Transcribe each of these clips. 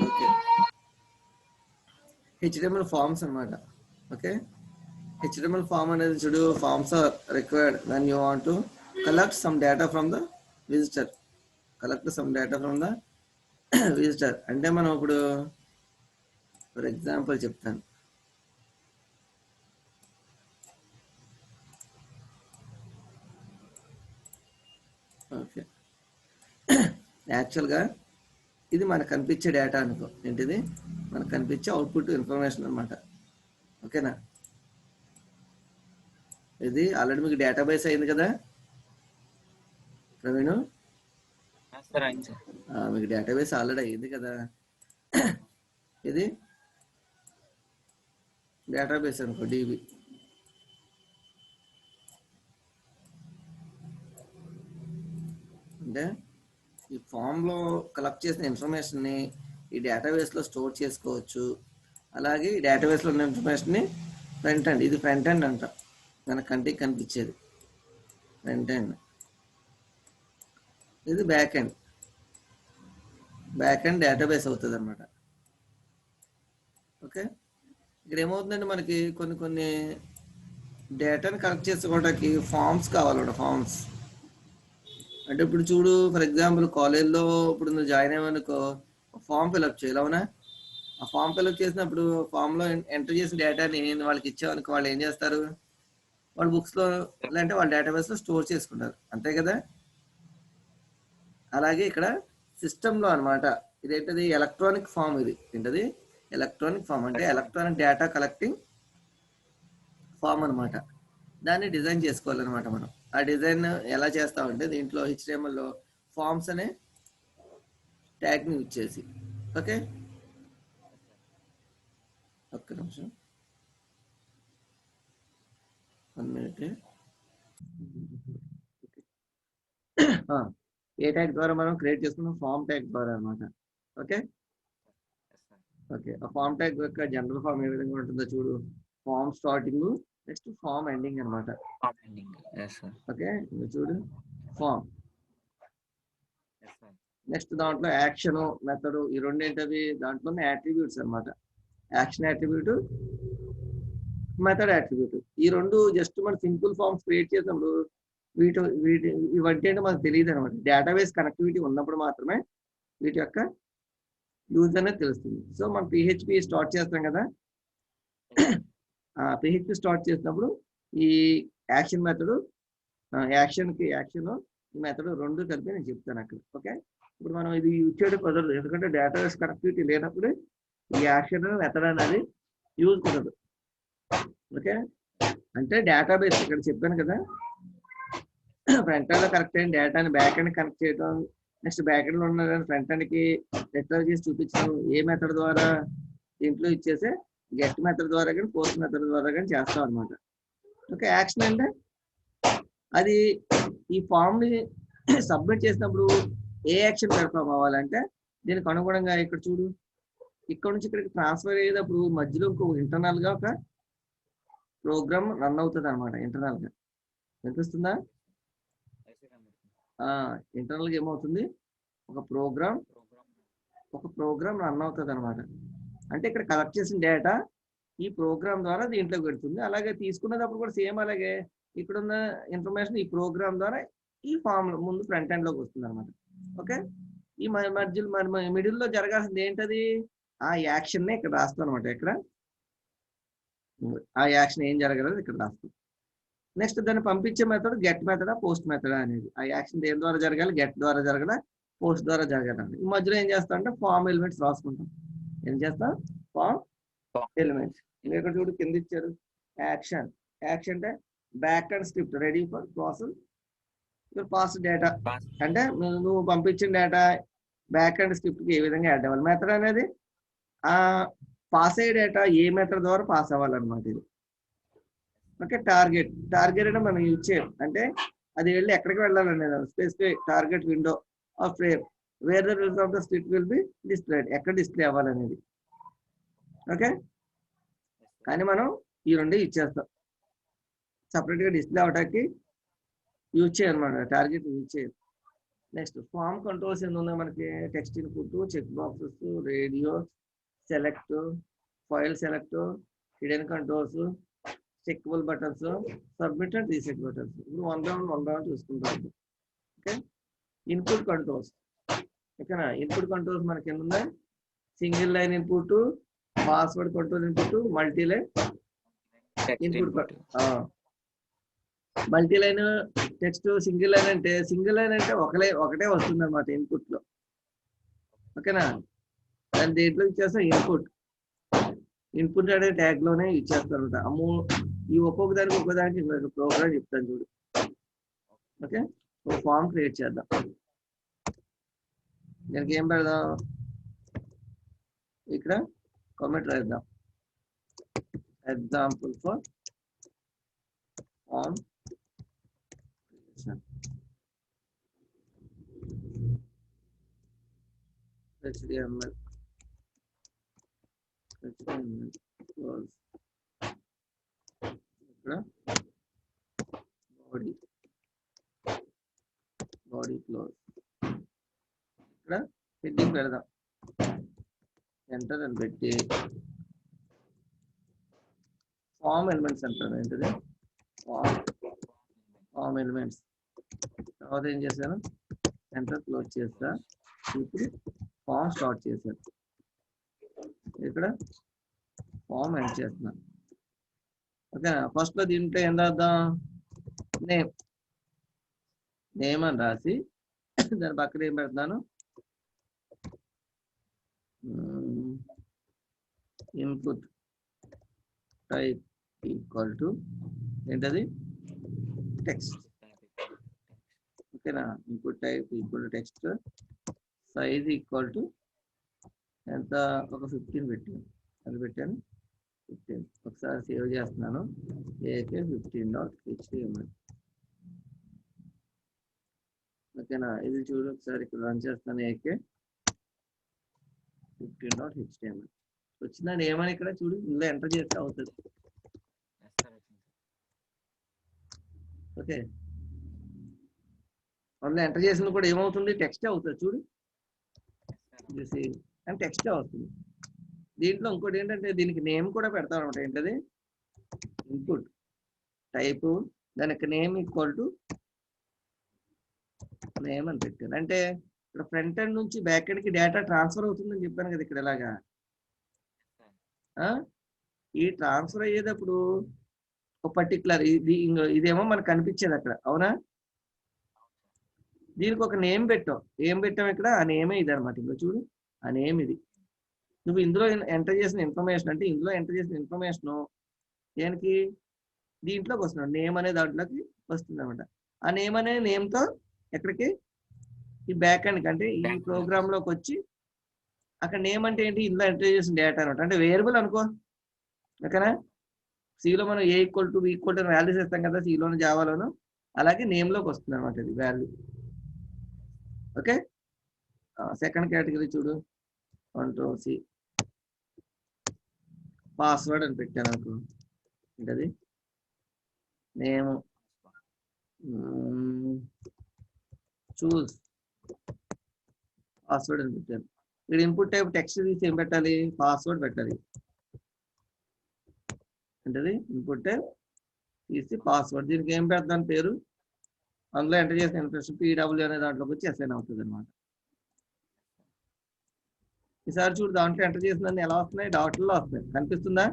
Okay, HTML forms అనమాట. Okay, HTML form అనేది చూడు, forms are required when you want to collect some data from the visitor. Collect some data from the visitor అంటే మనం ఇప్పుడు for example చెప్తాను. Okay, యాక్చువల్గా ఇది మనకు కనిపించే డేటా అనుకో. ఏంటిది? మనకు కనిపించే అవుట్పుట్ ఇన్ఫర్మేషన్ అనమాట. ఓకేనా? ఇది ఆల్రెడీ మీకు డేటాబేస్ అయింది కదా ప్రవీణ్? మీకు డేటాబేస్ ఆల్రెడీ అయింది కదా. ఇది డేటాబేస్ అనుకో, డిబి. అంటే ఈ ఫామ్లో కలెక్ట్ చేసిన ఇన్ఫర్మేషన్ని ఈ డేటాబేస్లో స్టోర్ చేసుకోవచ్చు. అలాగే ఈ డేటాబేస్లో ఉన్న ఇన్ఫర్మేషన్ని ఫ్రంట్ ఎండ్, ఇది ఫ్రంట్ ఎండ్ అంట, మన కంటికి కనిపించేది ఫ్రంట్ ఎండ్. ఇది back end, back end database అవుతుంది అనమాట. ఓకే, ఇక్కడ ఏమవుతుందంటే మనకి కొన్ని డేటాని కలెక్ట్ చేసుకోవడానికి ఫామ్స్ కావాలన్నమాట. ఫామ్స్ అంటే ఇప్పుడు చూడు, ఫర్ ఎగ్జాంపుల్ కాలేజ్లో ఇప్పుడు నువ్వు జాయిన్ అయ్యావనుకో, ఫామ్ ఫిల్అప్ చేయాలి, అవునా? ఆ ఫామ్ ఫిల్అప్ చేసినప్పుడు ఫామ్లో ఎంటర్ చేసిన డేటాని వాళ్ళకి ఇచ్చావనుకో, వాళ్ళు ఏం చేస్తారు? వాళ్ళ బుక్స్లో లేదంటే వాళ్ళ డేటాబేస్లో స్టోర్ చేసుకుంటారు, అంతే కదా. అలాగే ఇక్కడ సిస్టంలో అనమాట, ఇదేంటది? Electronic form. ఇది ఏంటది? ఎలక్ట్రానిక్ ఫామ్ అంటే ఎలక్ట్రానిక్ డేటా కలెక్టింగ్ ఫామ్ అనమాట. దాన్ని డిజైన్ చేసుకోవాలన్నమాట మనం. ఆ డిజైన్ ఎలా చేస్తామంటే దీంట్లో హెచ్టిఎంఎల్లో ఫామ్స్ అనే ట్యాగ్ని యూజ్ చేసి. ఓకే, ఒక్క నిమిషం, 1 మినిట్. ఏ ట్యాగ్ ద్వారా మనం క్రియేట్ చేసుకున్నాం? ఫామ్ ట్యాగ్ ద్వారా అనమాట. ఓకే, ఓకే, ఆ ఫామ్ ట్యాగ్ యొక్క జనరల్ ఫామ్ ఏ విధంగా ఉంటుందో చూడు. Form starting, next form ending అనమాట. ఓకే, చూడు, ఫామ్, నెక్స్ట్ దాంట్లో యాక్షన్, మెథడ్, ఈ రెండు ఏంటవి? దాంట్లోనే యాట్రిబ్యూట్స్ అనమాట. Action attribute, method attribute. ఈ రెండు జస్ట్ మన సింపుల్ ఫామ్స్ క్రియేట్ చేసినప్పుడు వీటి ఇవంటి అంటే మనకు తెలియదు అనమాట. డేటాబేస్ కనెక్టివిటీ ఉన్నప్పుడు మాత్రమే వీటి యొక్క యూజ్ అనేది తెలుస్తుంది. సో మనం పిహెచ్పి స్టార్ట్ చేస్తాం కదా, పిహెచ్పి స్టార్ట్ చేసినప్పుడు ఈ యాక్షన్ మెథడ్, యాక్షన్కి యాక్షన్, మెథడ్ రెండు కలిపి నేను చెప్తాను అక్కడ. ఓకే, ఇప్పుడు మనం ఇది యూజ్ చేయడం కుదరదు, ఎందుకంటే డేటాబేస్ కనెక్టివిటీ లేనప్పుడు ఈ యాక్షన్ మెథడ్ అనేది యూజ్ కుదరదు. ఓకే, అంటే డేటాబేస్ ఇక్కడ చెప్పాను కదా, ఫ్రంట్ ఎండ్ లో కనెక్ట్ అయిన డేటాని బ్యాక్ ఎండ్ కనెక్ట్ చేయడం, నెక్స్ట్ బ్యాక్ ఎండ్ లో ఉన్న ఫ్రంట్ ఎండ్ కి రిట్రీవ్ చేసి చూపించడం. ఏ మెథడ్ ద్వారా? దీంట్లో ఇచ్చేసే గెట్ మెథడ్ ద్వారా కానీ పోస్ట్ మెథడ్ ద్వారా కానీ చేస్తాం అనమాట. ఓకే, యాక్షన్ అంటే అది ఈ ఫామ్ ని సబ్మిట్ చేసినప్పుడు ఏ యాక్షన్ పెర్ఫామ్ అవ్వాలంటే దీనికి అనుగుణంగా ఇక్కడ చూడు, ఇక్కడ నుంచి ఇక్కడికి ట్రాన్స్ఫర్ అయ్యేటప్పుడు మధ్యలో ఇంకో ఇంటర్నల్ గా ఒక ప్రోగ్రామ్ రన్ అవుతుంది అనమాట. ఇంటర్నల్ గా వినిపిస్తుందా? ఇంటర్నల్ గా ఏమవుతుంది? ఒక ప్రోగ్రామ్ రన్ అవుతుంది అనమాట. అంటే ఇక్కడ కలెక్ట్ చేసిన డేటా ఈ ప్రోగ్రామ్ ద్వారా దీంట్లోకి పెడుతుంది. అలాగే తీసుకునేటప్పుడు కూడా సేమ్ అలాగే ఇక్కడున్న ఇన్ఫర్మేషన్ ఈ ప్రోగ్రామ్ ద్వారా ఈ ఫామ్ ముందు ఫ్రంట్ ఎండ్ లోకి వస్తుంది అనమాట. ఓకే, ఈ మధ్యలో మిడిల్ లో జరగాల్సింది ఏంటది? ఆ యాక్షన్ నే ఇక్కడ రాస్తాం అనమాట. ఇక్కడ ఆ యాక్షన్ ఏం జరగలేదు ఇక్కడ రాస్తాం. నెక్స్ట్ దాన్ని పంపించే మెథడ్ గెట్ మెథడా పోస్ట్ మెథడా అనేది. ఆ యాక్షన్ దేని ద్వారా జరగాలి? గెట్ ద్వారా జరగదా, పోస్ట్ ద్వారా జరగాలి. ఈ మధ్యలో ఏం చేస్తాం అంటే ఫామ్ ఎలిమెంట్స్ రాసుకుంటాం. ఏం చేస్తాం? Form elements. ఇక్కడ చూడు కింద ఇచ్చారు యాక్షన్. యాక్షన్ అంటే back end script ready for process your pass data. అంటే నువ్వు పంపించిన డేటా బ్యాక్ అండ్ స్క్రిప్ట్ కి ఏ విధంగా యాడ్ అవ్వాలి. మెథడ్ అనేది ఆ పాస్ అయ్యే డేటా ఏ మెథడ్ ద్వారా పాస్ అవ్వాలన్నమాట ఇది. ఓకే, టార్గెట్ అంటే మనం యూజ్ చేయం, అంటే అది వెళ్ళి ఎక్కడికి వెళ్ళాలనేది specific target window of frame where the result of the script will be displayed, ఎక్కడ డిస్ప్లే అవ్వాలనేది. ఓకే, కానీ మనం ఈ రెండు యూజ్ చేస్తాం, సపరేట్ గా డిస్ప్లే అవడానికి యూజ్ చేయనమాట. టార్గెట్ యూజ్ చేయం. నెక్స్ట్ ఫామ్ కంట్రోల్స్ ఎన్ని ఉన్నాయి మనకి? Text input, check boxes, radio, select, file select, hidden controls, checkable buttons, submit and reset buttons. ఇప్పుడు వన్ రౌండ్ చూసుకుంటాం. Okay, input controls. ఓకేనా, ఇన్పుట్ కంట్రోల్స్ మనకి ఎన్ని ఉన్నాయి? Single line input, password control input, multi line input. Multi line text, single line అంటే ఒకటే వస్తుంది అనమాట ఇన్పుట్ లో. ఓకేనా, దాని దేంట్లో ఇచ్చేస్తాం? ఇన్పుట్ అనే ట్యాగ్ లోనే ఇచ్చేస్తాను అనమాట. ఈ ఒక్కొక్క దానికి ప్రోగ్రామ్ చెప్తాను చూడు. ఓకే, ఒక ఫామ్ క్రియేట్ చేద్దాం. దానికి ఏం పెడదాం? ఇక్కడ కామెంట్ రాద్దాం. Example for form HTML close. ఇక్కడ బాడీ క్లోజ్. ఇక్కడ హెడ్డింగ్ పెడదాం. ఎంటర్ అని పెట్టి ఫామ్ ఎలిమెంట్స్ అంటారు. ఏంటది? Form elements. తర్వాత ఏం చేశాను? ఎంటర్ క్లోజ్ చేస్తా. ఇప్పుడు ఫామ్ స్టార్ట్ చేశాను. ఇక్కడ ఫామ్ ఎండ్ చేస్తున్నాను. ఓకే, ఫస్ట్ లో దీంట్లో ఏం రాద్దాం? నేమ్ అని రాసి దాని పక్కన ఏం పెడతాను? ఇన్పుట్ టైప్ ఈక్వల్ టు ఏంటది? టెక్స్ట్. ఓకేనా, input type equal to text, size equal to ఎంత? ఒక 15 పెట్టాను. అది పెట్టాను 15. ఒకసారి సేవ్ చేస్తున్నాను. AK15.html. ఓకేనా, ఇది చూడు ఒకసారి. ఇక్కడ రన్ చేస్తాను. AK15.html వచ్చిందని ఏమని ఇక్కడ చూడు. ఇందులో ఎంటర్ చేస్తే అవుతుంది. ఓకే, అందులో ఎంటర్ చేసిన కూడా ఏమవుతుంది? టెక్స్ట్ అవుతుంది. చూడు, అండ్ టెక్స్ట్ అవుతుంది. దీంట్లో ఇంకోటి ఏంటంటే దీనికి నేమ్ కూడా పెడతాం అనమాట. ఏంటది? ఇన్పుట్ టైపు, దానికి నేమ్ ఈక్వల్ టు నేమ్ అని పెట్టాను. అంటే ఇక్కడ ఫ్రంట్ ఎండ్ నుంచి బ్యాక్ ఎండ్ కి డేటా ట్రాన్స్ఫర్ అవుతుందని చెప్పాను కదా. ఇక్కడ ఇలాగా ఈ ట్రాన్స్ఫర్ అయ్యేటప్పుడు ఒక పర్టికులర్ ఇదేమో మనకు కనిపించేది అక్కడ. అవునా, దీనికి ఒక నేమ్ పెట్టాం. ఏం పెట్టాం ఇక్కడ? ఆ నేమే ఇది అనమాట. ఇంకో చూడు, ఆ నేమ్ ఇది. నువ్వు ఇందులో ఎంటర్ చేసిన ఇన్ఫర్మేషన్, అంటే ఇందులో ఎంటర్ చేసిన ఇన్ఫర్మేషన్ దేనికి? దీంట్లోకి వస్తున్నాడు. నేమ్ అనే దాంట్లోకి వస్తుంది అనమాట. ఆ నేమ్ అనే నేమ్తో ఎక్కడికి? ఈ బ్యాక్ ఎండ్ అంటే ఈ ప్రోగ్రామ్ లోకి వచ్చి అక్కడ నేమ్ అంటే ఏంటి? ఇందులో ఎంటర్ చేసిన డేటా అనమాట. అంటే వేరియబుల్ అనుకో. ఓకేనా, సిలో మనం A equal to B equal to values ఇస్తాం కదా సిలోను, జావాలోను. అలాగే నేమ్ లోకి వస్తుంది అనమాట ఇది వాల్యూ. ఓకే, సెకండ్ కేటగిరీ చూడు. కంట్రోల్ C, పాస్వర్డ్ అని పెట్టాను అనుకో. ఏంటది? నేమ్ చూస్ పాస్వర్డ్ అని పెట్టాను. ఇక్కడ ఇన్పుట్ టైప్ టెక్స్ట్ తీసి ఏం పెట్టాలి? పాస్వర్డ్ పెట్టాలి. ఏంటది? ఇన్పుట్ టైప్ తీసి పాస్వర్డ్. దీనికి ఏం పెడతాను పేరు? అందులో ఎంటర్ చేసిన ఇన్ఫర్మేషన్ PW అనే దాంట్లోకి వచ్చి అసైన్ అవుతుంది అనమాట. ఈసారి చూడు, దాంట్లో ఎంటర్ చేసిన ఎలా వస్తున్నాయి? డాట్లో వస్తున్నాయి. కనిపిస్తుందా?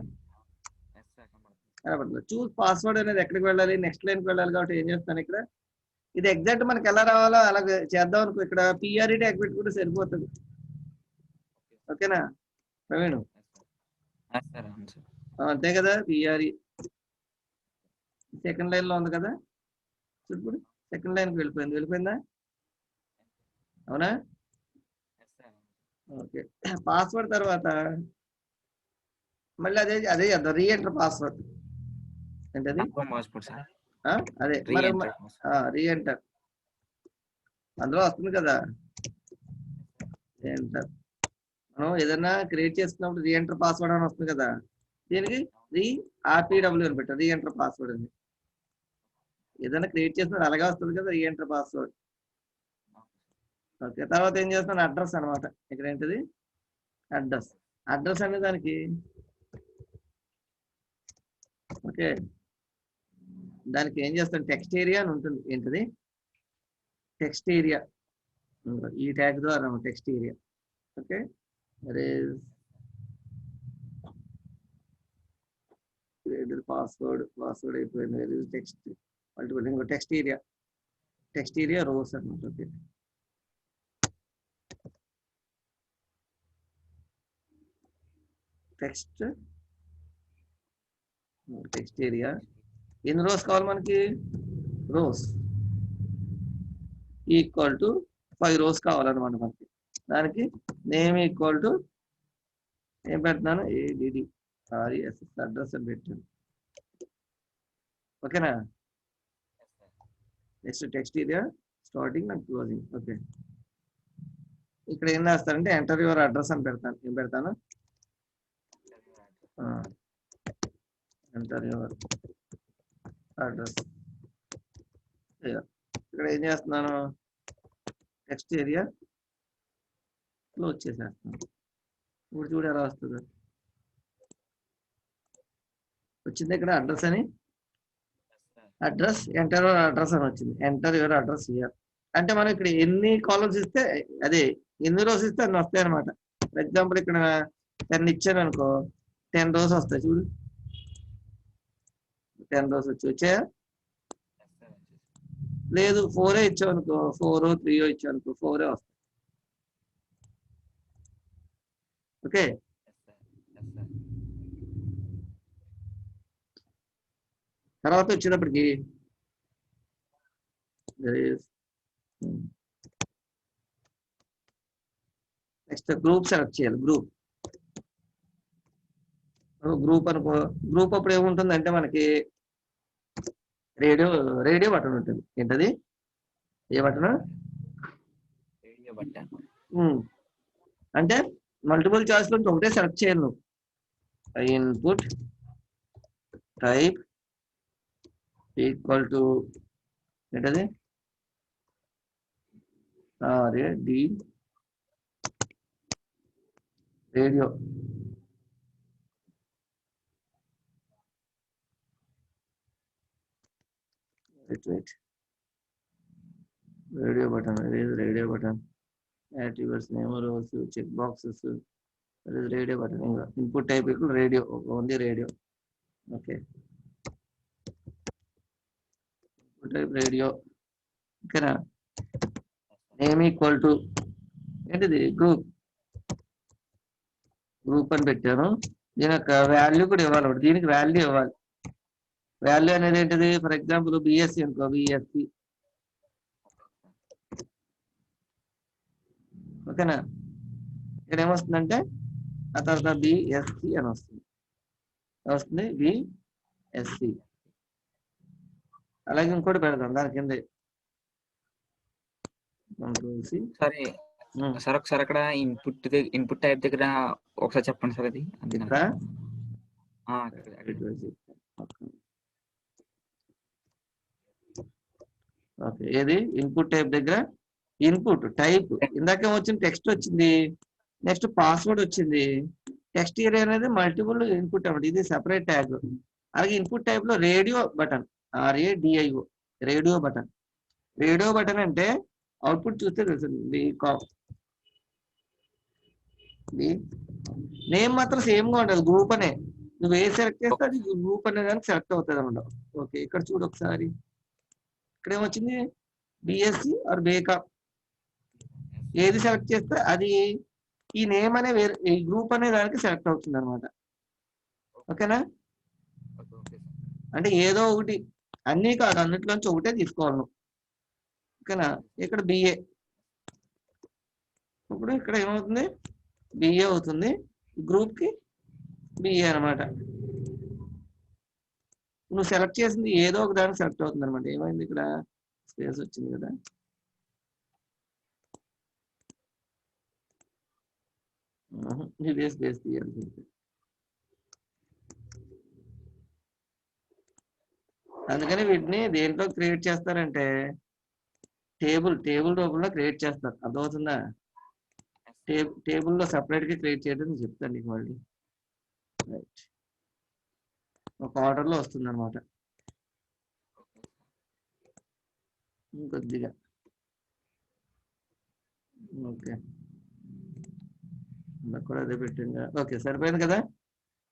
కనపడుతుంది. చూస్ పాస్వర్డ్ అనేది ఎక్కడికి వెళ్ళాలి? నెక్స్ట్ లైన్కి వెళ్ళాలి. కాబట్టి ఏం చేస్తాను ఇక్కడ? ఇది ఎగ్జాక్ట్ మనకి ఎలా రావాలో అలా చేద్దాం అనుకో. ఇక్కడ PRE ట్యాగ్ పెట్టుకుంటే సరిపోతుంది. ఓకేనా ప్రవీణ్? అంతే కదా. PRE సెకండ్ లైన్ లో ఉంది కదా. ఇప్పుడు సెకండ్ లైన్కి వెళ్ళిపోయిందా? అవునా? ఓకే, పాస్వర్డ్ తర్వాత మళ్ళీ అదే చేద్దాం. Re-enter password. ఏంటది? అదే మరి రీఎంటర్ అందులో వస్తుంది కదా. రీఎంటర్ మనం ఏదైనా క్రియేట్ చేసుకున్నప్పుడు రీఎంటర్ పాస్వర్డ్ అని వస్తుంది కదా. దీనికి RPW అని పెట్టారు. రీఎంటర్ పాస్వర్డ్ అని ఏదైనా క్రియేట్ చేసినప్పుడు అలాగే వస్తుంది కదా రీఎంటర్ పాస్వర్డ్. ఓకే, తర్వాత ఏం చేస్తాను, అడ్రస్ అనమాట. ఇక్కడ ఏంటిది అడ్రస్. అడ్రస్ అనే దానికి ఓకే, దానికి ఏం చేస్తాను, టెక్స్ట్ ఏరియా అని ఉంటుంది. ఏంటిది టెక్స్ట్ ఏరియా, ఈ ట్యాగ్ ద్వారా టెక్స్ట్ ఏరియా. ఓకే, పాస్వర్డ్ అయిపోయింది. టెక్స్ట్ మల్టిపుల్, ఇంకో టెక్స్ట్ ఏరియా రోస్ అనమాట. ఓకే, టెక్స్ట్ ఏరియా ఎన్ని రోస్ కావాలి మనకి, రోస్ ఈక్వల్ టు 5 రోస్ కావాలన్నమాట మనకి. దానికి నేమ్ ఈక్వల్ టు ఏం పెడుతున్నాను, ADDRESS అడ్రస్ అని పెట్టాను. ఓకేనా, next text area starting and closing. Okay, ఇక్కడ ఏం చేస్తారంటే ఎంటర్ యువర్ అడ్రస్ అని పెడతాను. ఏం పెడతాను, ఎంటర్ యువర్ అడ్రస్. ఇక్కడ ఏం చేస్తున్నాను, టెక్స్ట్ ఏరియా క్లోజ్ చేసేస్తాను. ఇప్పుడు చూడు ఎలా వస్తుంది, వచ్చింది ఇక్కడ అడ్రస్ అని, అడ్రస్ ఎంటర్ యువర్ అడ్రస్ అని వచ్చింది. ఎంటర్ యువర్ అడ్రస్ హియర్ అంటే మనం ఇక్కడ ఎన్ని కాలమ్స్ ఇస్తే అదే, ఎన్ని రోస్ ఇస్తే అన్ని వస్తాయి అనమాట. ఫర్ ఎగ్జాంపుల్ ఇక్కడ 10 ఇచ్చాను అనుకో, 10 రోస్ వస్తాయి. చూడు 10 రోస్ వచ్చాయా, లేదు 4 ఇచ్చావు అనుకో, 4 3 ఇచ్చావు అనుకో, 4 వస్తాయి. ఓకే, తర్వాత వచ్చేటప్పటికి నెక్స్ట్ గ్రూప్ సెలెక్ట్ చేయాలి. గ్రూప్ అనుకో, గ్రూప్ అప్పుడు ఏముంటుంది అంటే మనకి రేడియో బటన్ ఉంటుంది. ఏంటది, ఏ బటన్, రేడియో బటన్. అంటే మల్టిపుల్ చాయిస్ లో ఒకటే సెలెక్ట్ చేయాలి నువ్వు. ఇన్పుట్ టైప్ ఈక్వల్ టు ఏంటది, radio. Radio button, radio button, యాక్టివర్స్ name, rows, check boxes, radio button. ఇంకా input type equal radio, only radio. Okay, input type radio. ఓకేనా, name equal to ఏంటిది, group అని పెట్టాను. దీని యొక్క వాల్యూ కూడా ఇవ్వాలి, దీనికి వాల్యూ ఇవ్వాలి. వాల్యూ అనేది ఏంటిది, ఫర్ ఎగ్జాంపుల్ బిఎస్సి అనుకో, బిఎస్సి. ఓకేనా, ఇక్కడ ఏమొస్తుందంటే ఆ తర్వాత బిఎస్సి అని వస్తుంది బిఎస్సి. అలాగే ఇంకోటి పెడదాం దాని కింద. సరే సార్, ఒకసారి అక్కడ ఇన్పుట్ టైప్ దగ్గర ఒకసారి చెప్పండి సార్. అది ఓకే, ఏది ఇన్పుట్ టైప్ దగ్గర, ఇన్పుట్ టైప్ ఇందాక వచ్చింది టెక్స్ట్ వచ్చింది, నెక్స్ట్ పాస్వర్డ్ వచ్చింది. టెక్స్ట్ ఏరియా అనేది మల్టిపుల్ ఇన్పుట్ అన్నమాట, ఇది సెపరేట్ ట్యాగ్. అలాగే ఇన్పుట్ టైప్ లో radio button, RADIO, radio button. Radio button అంటే అవుట్పుట్ చూస్తే తెలుస్తుంది. నేమ్ మాత్రం సేమ్ గా ఉండదు, గ్రూప్ అనే. నువ్వు ఏ సెలెక్ట్ చేస్తే అది గ్రూప్ అనే దానికి సెలెక్ట్ అవుతుంది అనమాట. ఓకే, ఇక్కడ చూడు ఒకసారి, ఇక్కడ ఏమొచ్చింది, బిఎస్సి ఆర్ బేకా. ఏది సెలెక్ట్ చేస్తే అది ఈ నేమ్ అనే వేరే, ఈ గ్రూప్ అనే దానికి సెలెక్ట్ అవుతుంది అనమాట. ఓకేనా, అంటే ఏదో ఒకటి, అన్నీ కాదు, అన్నిట్లోంచి ఒకటే తీసుకోవాలి నువ్వు. ఓకేనా, ఇక్కడ బిఏ, ఇప్పుడు ఇక్కడ ఏమవుతుంది, బిఏ అవుతుంది, గ్రూప్ కి బిఏ అనమాట. నువ్వు సెలెక్ట్ చేసింది ఏదో ఒక దానికి సెలెక్ట్ అవుతుంది అనమాట. ఏమైంది, ఇక్కడ స్పేస్ వచ్చింది కదా, ఇదే స్పేస్ తీయాలి. అందుకని వీటిని దేంట్లో క్రియేట్ చేస్తారంటే టేబుల్ రూపంలో క్రియేట్ చేస్తారు, అర్థమవుతుందా? టేబుల్లో సపరేట్గా క్రియేట్ చేయడం చెప్తాను నీకు మళ్ళీ. రైట్, ఒక ఆర్డర్లో వస్తుంది అనమాట. ఇంకొద్దిగా ఓకే, నాకు కూడా అదే పెట్టిందా? ఓకే, సరిపోయింది కదా.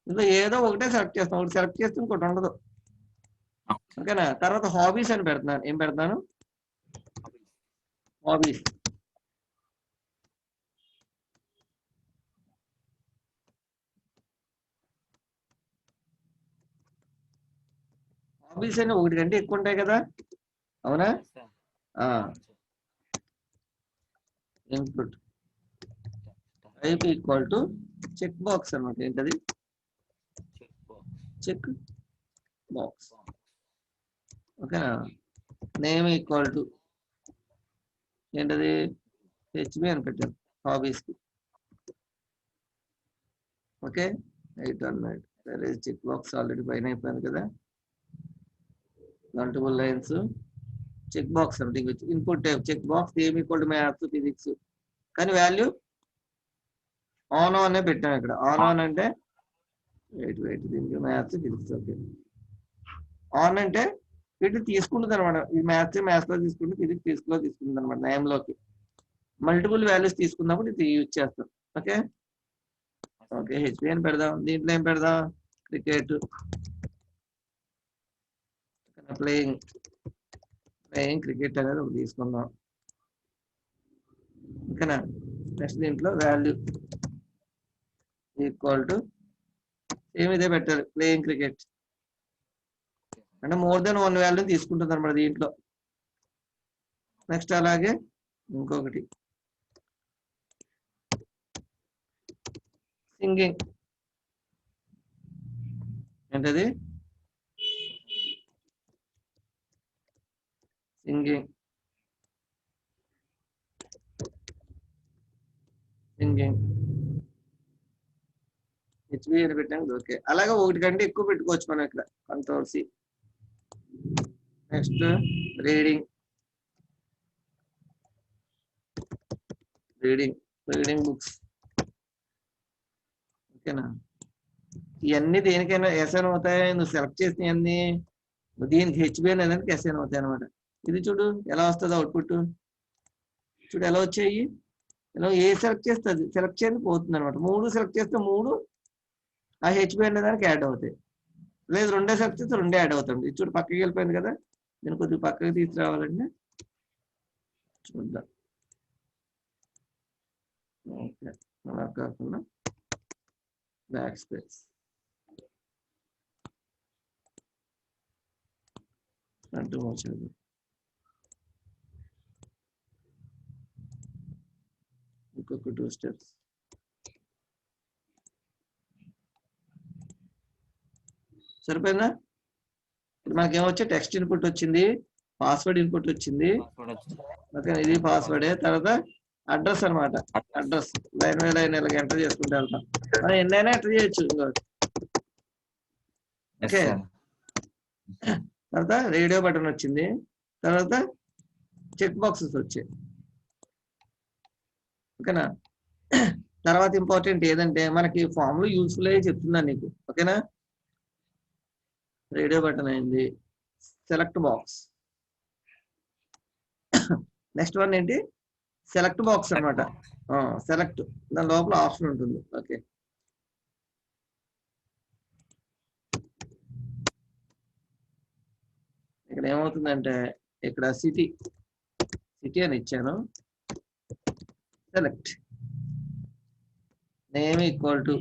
ఇందులో ఏదో ఒకటే సెలెక్ట్ చేస్తాం, ఒకటి సెలెక్ట్ చేస్తే ఇంకోటి ఉండదు. ఓకేనా? తర్వాత హాబీస్ అని పెడుతున్నాను. ఏం పెడతాను? హాబీస్. హాబీస్ అని ఒకటి కంటే ఎక్కువ ఉంటాయి కదా, అవునా? Input type equal to check box అనమాట. ఏంటది? Check box. ఓకేనా? నేమ్ ఈక్వల్ టు ఏంటది? హెచ్బి అని పెట్టాను హాబీస్కి. ఓకే, రైట్ అన్నమాట. సరే, చెక్ బాక్స్ ఆల్రెడీ పైన అయిపోయింది కదా. మల్టిపుల్ లైన్స్ చెక్ బాక్స్ అంటే ఇన్పుట్ టైప్ చెక్ బాక్స్ ఏం ఈక్వల్ టు మ్యాథ్స్ ఫిజిక్స్, కానీ వాల్యూ ఆన్ అనే పెట్టాం ఇక్కడ. ఆన్ అంటే వెయిట్ దీనికి మ్యాథ్స్ ఫిజిక్స్. ఓకే, ఆన్ అంటే వీటిని తీసుకుంటుంది అనమాట. ఈ మ్యాథ్స్ లో తీసుకుంటే ఫిజిక్స్ ఫిజిక్స్ లో తీసుకుంటుంది అనమాట. నేమ్లోకి మల్టిపుల్ వాల్యూస్ తీసుకున్నప్పుడు ఇది యూజ్ చేస్తాం. ఓకే ఓకే, హెచ్పి అని పెడదాం. దీంట్లో ఏం పెడదాం? క్రికెట్, ప్లేయింగ్ క్రికెట్ అనేది ఒకటి తీసుకుందాం. ఓకేనా? నెక్స్ట్ దీంట్లో వాల్యూ ఈక్వల్ టు సేమ్ ఇదే పెట్టాలి, ప్లేయింగ్ క్రికెట్. అంటే మోర్ దెన్ వన్ వాల్యూ తీసుకుంటుంది అనమాట దీంట్లో. నెక్స్ట్ అలాగే ఇంకొకటి సింగింగ్. ఏంటది? సింగింగ్ హెచ్బి అని పెట్టాను. ఓకే, అలాగే ఒకటి కంటే ఎక్కువ పెట్టుకోవచ్చు మనం ఇక్కడ. Control C. Next reading books. ఓకేనా? ఇవన్నీ దేనికైనా ఎస్ఎన్ అవుతాయి. నువ్వు సెలెక్ట్ చేసినవన్నీ దీనికి హెచ్బి అనేది ఎస్ఎన్ అవుతాయి అనమాట. ఇది చూడు ఎలా వస్తుంది అవుట్పుట్. చూడు ఎలా వచ్చాయి. ఇలా ఏ సెలెక్ట్ చేస్తే అది సెలెక్ట్ చేయని పోతుంది అనమాట. 3 సెలెక్ట్ చేస్తే 3 ఆ హెచ్బి అనే దానికి యాడ్ అవుతాయి. లేదు 2 సెలెక్ట్ చేస్తే 2 యాడ్ అవుతాయి. ఇది చూడు పక్కకి వెళ్ళిపోయింది కదా. నేను కొద్దిగా పక్కకి తీసుకురావాలండి, చూద్దాం. ఓకే, అలా కాకుండా బ్యాక్ స్పేస్ అంటూ వచ్చింది. ఇంకొక 2 స్టెప్స్. సరిపోయిందా? ఇప్పుడు మనకేమొచ్చే టెక్స్ట్ ఇన్పుట్ వచ్చింది, పాస్వర్డ్ ఇన్పుట్ వచ్చింది. ఓకే, ఇది పాస్వర్డే. తర్వాత అడ్రస్ అనమాట. అడ్రస్ లైన్ బై లైన్ ఇలా ఎంటర్ చేసుకుంటూ వెళ్తాం. మనం ఎన్నైనా ఎంటర్ చేయొచ్చు. ఓకే, తర్వాత రేడియో బటన్ వచ్చింది. తర్వాత చెక్ బాక్సెస్ వచ్చాయి. ఓకేనా? తర్వాత ఇంపార్టెంట్ ఏదంటే మనకి ఫామ్ లో యూస్ఫుల్ అయ్యి చెప్తున్నాను నీకు. ఓకేనా? రేడియో బటన్ అయింది. Select box. నెక్స్ట్ వన్ ఏంటి? సెలెక్ట్ బాక్స్ అనమాట. సెలెక్ట్, దాని లోపల ఆప్షన్ ఉంటుంది. ఓకే, ఇక్కడ ఏమవుతుందంటే ఇక్కడ సిటీ అని ఇచ్చాను. Select name equal to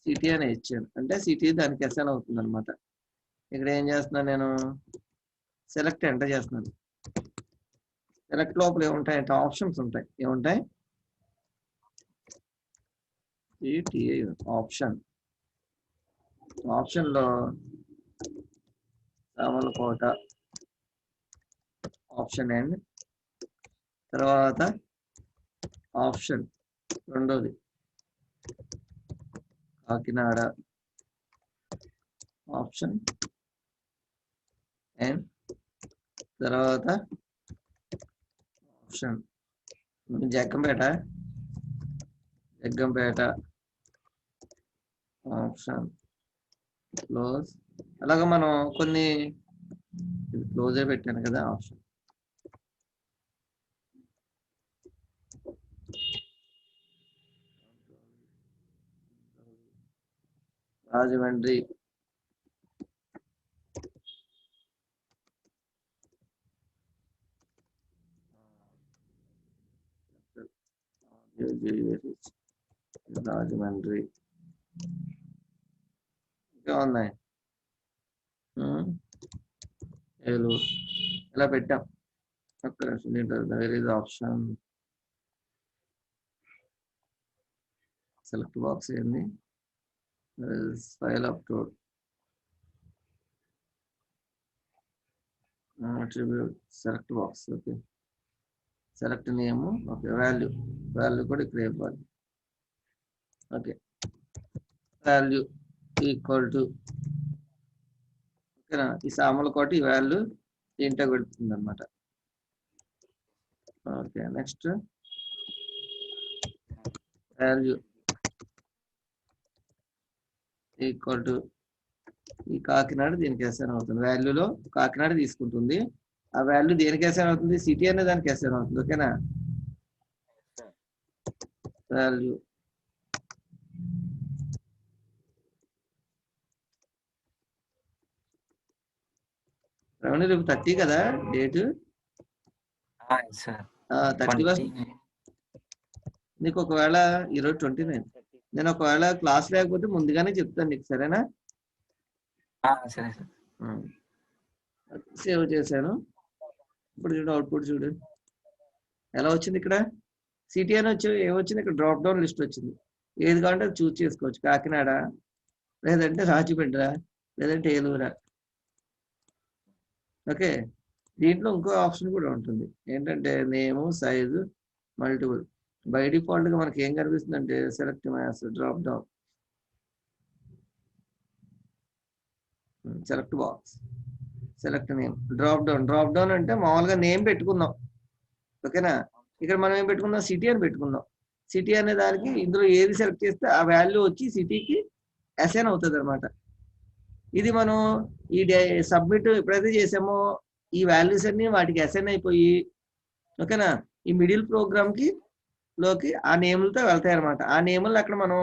city అని ఇచ్చాను. అంటే సిటీ దానికి ఎస్ఎన్ అవుతుంది అనమాట. ఇక్కడ ఏం చేస్తున్నాను నేను? సెలెక్ట్ ఎంటర్ చేస్తున్నాను. సెలెక్ట్ లోపల ఏముంటాయంటే ఆప్షన్స్ ఉంటాయి. ఏముంటాయి? ఆప్షన్ లో రామలకోట ఆప్షన్ అండ్ తర్వాత ఆప్షన్ రెండోది కాకినాడ ఆప్షన్ అండ్ తర్వాత ఆప్షన్ జగ్గంపేట ఆప్షన్ క్లోజ్. అలాగా మనం కొన్ని క్లోజే పెట్టాను కదా ఆప్షన్. రాజమండ్రి రాజమండ్రి ఇంకా ఉన్నాయి, ఏలూరు ఇలా పెట్టాం. Where is option select box ఏంది, file upload attribute select box. Okay, select name. Okay, value కూడా ఇక్కడ ఇవ్వాలి. ఓకే, వాల్యూ ఈక్వల్ టు ఓకేనా, ఈ సాముల కోటి ఈ వాల్యూ దీంట్లో పెడుతుంది అనమాట. Okay, next value equal to ఈ కాకినాడ దీనికి అసైన్ అవుతుంది. వాల్యూలో కాకినాడ తీసుకుంటుంది, ఆ వాల్యూ దేనికి అసైన్ అవుతుంది, సిటీ అనే దానికి అసైన్ అవుతుంది. ఓకేనా, వాల్యూ రేపు 30 కదా డేట్, 30 నీకు ఒకవేళ ఈరోజు 29, నేను ఒకవేళ క్లాస్ లేకపోతే ముందుగానే చెప్తాను నీకు, సరేనా? సరే సార్. సేవ్ చేశాను. ఇప్పుడు చూడు అవుట్పుట్ చూడు ఎలా వచ్చింది. ఇక్కడ సిటీ అని వచ్చి ఏమొచ్చింది, ఇక్కడ డ్రాప్ డౌన్ లిస్ట్ వచ్చింది. ఏది కావాలంటే అది చూస్ చేసుకోవచ్చు, కాకినాడ లేదంటే రాజమండ్రి లేదంటే ఏలూరా. ఓకే, దీంట్లో ఇంకో ఆప్షన్ కూడా ఉంటుంది ఏంటంటే నేము సైజు మల్టిపుల్. బై డిఫాల్ట్ గా మనకి ఏం కనిపిస్తుంది అంటే select maths drop down, select box, select name, drop down అంటే మామూలుగా నేమ్ పెట్టుకుందాం. ఓకేనా, ఇక్కడ మనం ఏం పెట్టుకుందాం, సిటీ అని పెట్టుకుందాం. సిటీ అనే దానికి ఇందులో ఏది సెలెక్ట్ చేస్తే ఆ వాల్యూ వచ్చి సిటీకి అసైన్ అవుతుంది అనమాట. ఇది మనం ఈ సబ్మిట్ ఎప్పుడైతే చేసామో ఈ వాల్యూస్ అన్ని వాటికి అసైన్ అయిపోయి ఓకేనా ఈ మిడిల్ ప్రోగ్రామ్ కి లోకి ఆ నేములతో వెళ్తాయి అనమాట. ఆ నేములు అక్కడ మనం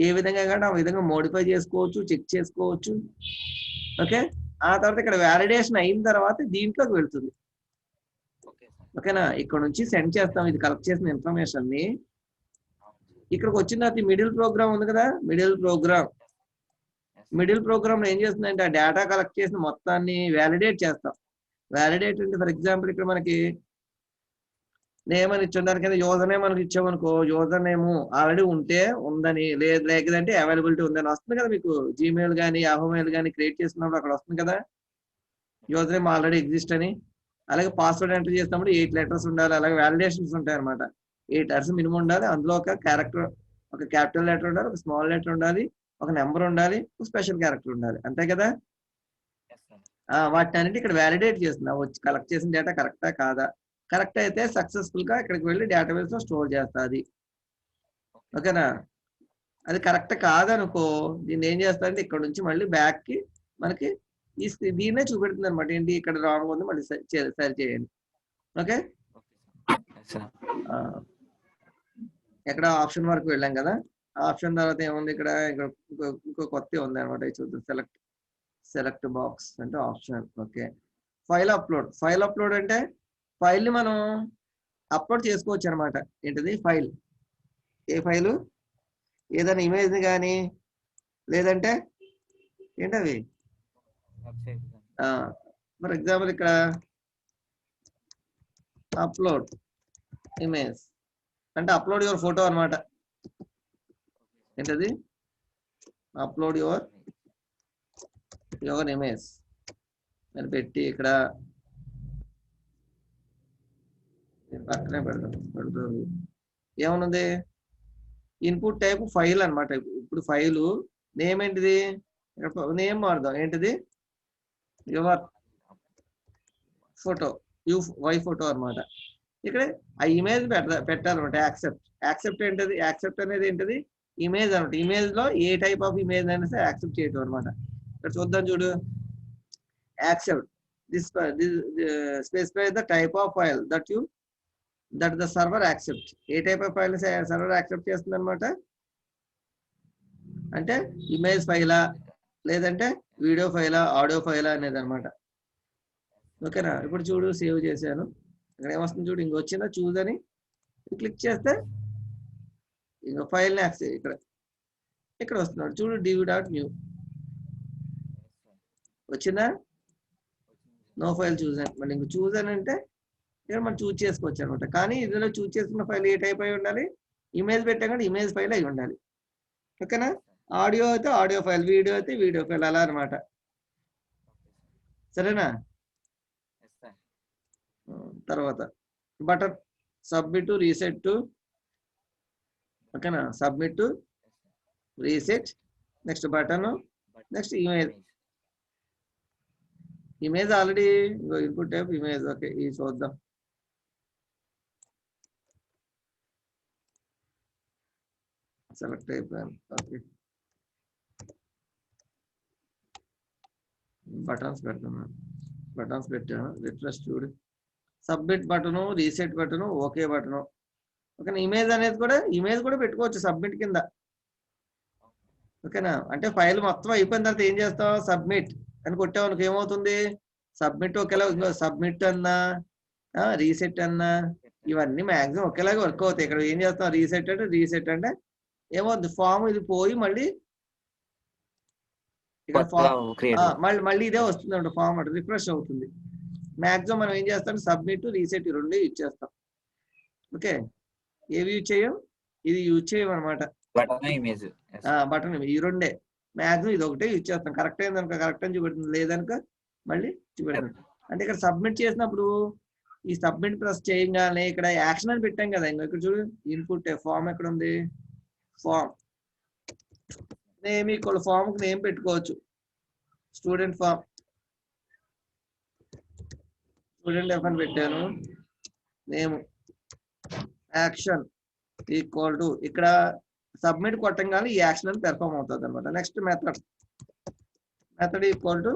ఏ విధంగా కానీ ఆ విధంగా మోడిఫై చేసుకోవచ్చు, చెక్ చేసుకోవచ్చు. ఓకే, ఆ తర్వాత ఇక్కడ వ్యాలిడేషన్ అయిన తర్వాత దీంట్లోకి వెళ్తుంది. ఓకేనా, ఇక్కడ నుంచి సెండ్ చేస్తాం ఇది కలెక్ట్ చేసిన ఇన్ఫర్మేషన్ ని. ఇక్కడికి వచ్చిన తర్వాత మిడిల్ ప్రోగ్రామ్ ఉంది కదా, మిడిల్ ప్రోగ్రామ్ ఏం చేస్తుందంటే ఆ డేటా కలెక్ట్ చేసిన మొత్తాన్ని వ్యాలిడేట్ చేస్తాం. వ్యాలిడేట్ అంటే ఫర్ ఎగ్జాంపుల్ ఇక్కడ మనకి నేమ్ అని ఇచ్చడానికి యూజర్ నేమ్ మనకి ఇచ్చామనుకో, యూజర్ నేమ్ ఆల్రెడీ ఉంటే ఉందని, లేదంటే అవైలబిలిటీ ఉందని వస్తుంది కదా మీకు. జీమెయిల్ కానీ యాహూ మెయిల్ కానీ క్రియేట్ చేసినప్పుడు అక్కడ వస్తుంది కదా యూజర్ నేమ్ ఆల్రెడీ ఎగ్జిస్ట్ అని. అలాగే పాస్వర్డ్ ఎంటర్ చేసినప్పుడు 8 లెటర్స్ ఉండాలి. అలాగే వ్యాలిడేషన్స్ ఉంటాయి అనమాట. 8 లెటర్స్ మినిమం ఉండాలి. అందులో ఒక క్యారెక్టర్, ఒక క్యాపిటల్ లెటర్ ఉండాలి, ఒక స్మాల్ లెటర్ ఉండాలి, ఒక నెంబర్ ఉండాలి, ఒక స్పెషల్ క్యారెక్టర్ ఉండాలి. అంతే కదా, వాటిని అన్నిటి ఇక్కడ వ్యాలిడేట్ చేస్తున్నా. వచ్చి కలెక్ట్ చేసిన డేటా కరెక్టా కాదా, కరెక్ట్ అయితే సక్సెస్ఫుల్ గా ఇక్కడికి వెళ్ళి డేటాబేస్ లో స్టోర్ చేస్తుంది. ఓకేనా, అది కరెక్ట్ కాదనుకో దీన్ని ఏం చేస్తారంటే ఇక్కడ నుంచి మళ్ళీ బ్యాక్ కి మనకి దీన్నే చూపెడుతుంది అనమాట. ఏంటి ఇక్కడ రాంగ్ ఉంది, మళ్ళీ సరి చేయండి. ఓకే, ఎక్కడ ఆప్షన్ వరకు వెళ్ళాం కదా, ఆప్షన్ తర్వాత ఏముంది ఇక్కడ ఇంకో కొత్త ఉంది అనమాట. చూద్దాం, సెలెక్ట్ బాక్స్ అంటే ఆప్షన్. ఓకే, ఫైల్ అప్లోడ్ అంటే ఫైల్ ని మనం అప్లోడ్ చేసుకోవచ్చు అనమాట. ఏంటిది ఫైల్, ఏ ఫైలు, ఏదైనా ఇమేజ్ కానీ లేదంటే ఏంటవి. ఫర్ ఎగ్జాంపుల్ ఇక్కడ అప్లోడ్ ఇమేజ్ అంటే అప్లోడ్ యువర్ ఫోటో అనమాట. ఏంటది, అప్లోడ్ యువర్ ఇమేజ్ అని పెట్టి ఇక్కడ పక్కనే పెడతారు. ఏమన్నది, ఇన్పుట్ టైప్ ఫైల్ అనమాట. ఇప్పుడు ఫైలు నేమ్ ఏంటిది, నేమ్ మారుదాం. ఏంటిది, యువర్ ఫోటో వై ఫోటో అనమాట. ఇక్కడ ఆ ఇమేజ్ పెట్టాలన్నమాట. యాక్సెప్ట్ ఏంటది? యాక్సెప్ట్ అనేది ఏంటది? ఇమేజ్ అనమాట. ఇమేజ్ లో ఏ టైప్ ఆఫ్ ఇమేజ్ అయినా సరే యాక్సెప్ట్ చేయటం అనమాట. ఇక్కడ చూద్దాం చూడు. Accept this specify the type of file that the server accept. A type of file server accept చేస్తుంది అనమాట అంటే ఇమేజ్ ఫైలా, లేదంటే వీడియో ఫైలా, ఆడియో ఫైలా అనేది అనమాట. ఓకేనా? ఇప్పుడు చూడు, సేవ్ చేశాను. ఇక్కడ ఏమొస్తుంది చూడు, ఇంక వచ్చిందా చూజ్ అని క్లిక్ చేస్తే ఇంకా ఫైల్ని యాక్సెస్ ఇక్కడ వస్తున్నాడు చూడు, div.new వచ్చిందా? నో ఫైల్ చూజ్ అని. మళ్ళీ ఇంక చూజ్ అని అంటే ఇక్కడ మనం చూజ్ చేసుకోవచ్చు అనమాట. కానీ ఇందులో చూజ్ చేసుకున్న ఫైల్ ఏ టైప్ అయి ఉండాలి? ఇమేజ్ పెట్టాం కానీ ఇమేజ్ ఫైల్ అయి ఉండాలి. ఓకేనా? ఆడియో అయితే ఆడియో ఫైల్, వీడియో అయితే వీడియో ఫైల్, అలా అనమాట. సరేనా? తర్వాత button submit to reset to. ఓకేనా? Submit to reset. Next button, next image already input type image. Okay, ఇది చూద్దాం. సెలెక్ట్ అయిపోయాను. ఓకే, బటన్స్ పెడుతున్నాను. బటన్స్ పెట్టాను. రిఫ్రెష్ చూడు. Submit button, reset button, okay button. ఓకేనా? ఇమేజ్ అనేది కూడా పెట్టుకోవచ్చు సబ్మిట్ కింద. ఓకేనా? అంటే ఫైల్ మొత్తం అయిపోయిన తర్వాత ఏం చేస్తావు? సబ్మిట్ అని కొట్టావు అనుకో, ఏమవుతుంది? సబ్మిట్ ఒకేలా, ఇంకో సబ్మిట్ అన్నా రీసెట్ అన్నా ఇవన్నీ మాక్సిమం ఒకేలాగా వర్క్ అవుతాయి. ఇక్కడ ఏం చేస్తాం? రీసెట్ అంటే ఏమవుతుంది? ఫామ్ ఇది పోయి మళ్ళీ ఇక్కడ మళ్ళీ ఇదే వస్తుంది అంటే ఫామ్ అంటే రిఫ్రెష్ అవుతుంది. మాక్సిమం మనం ఏం చేస్తాం? సబ్మిట్, రీసెట్ ఈ రెండు యూజ్ చేస్తాం. ఓకే, ఏవి యూజ్ చేయం? ఇది యూజ్ చేయం అనమాట. బటన్ ఈ రెండే మాక్సిమం, ఇది ఒకటే యూజ్ చేస్తాం. కరెక్ట్ అయిందనుకో కరెక్ట్ అని చూపెడుతుంది, లేదనుక మళ్ళీ చూపెడుతుంది. అంటే ఇక్కడ సబ్మిట్ చేసినప్పుడు ఈ సబ్మిట్ ప్రెస్ చేయగానే ఇక్కడ యాక్షన్ అని పెట్టాం కదా. ఇంకా ఇక్కడ చూడు, ఇన్పుట్ ఫామ్ ఎక్కడ ఉంది? ఫామ్ నేమ్ ఈక్వల్ ఫామ్ కి నేమ్ పెట్టుకోవచ్చు. స్టూడెంట్ ఫామ్, స్టూడెంట్ ఎఫ్ అని పెట్టాను. నేమ్ యాక్షన్ ఈక్వల్ టు, ఇక్కడ సబ్మిట్ కొట్టంగానే ఈ యాక్షన్ అని పెర్ఫామ్ అవుతుంది అనమాట. Next method equal to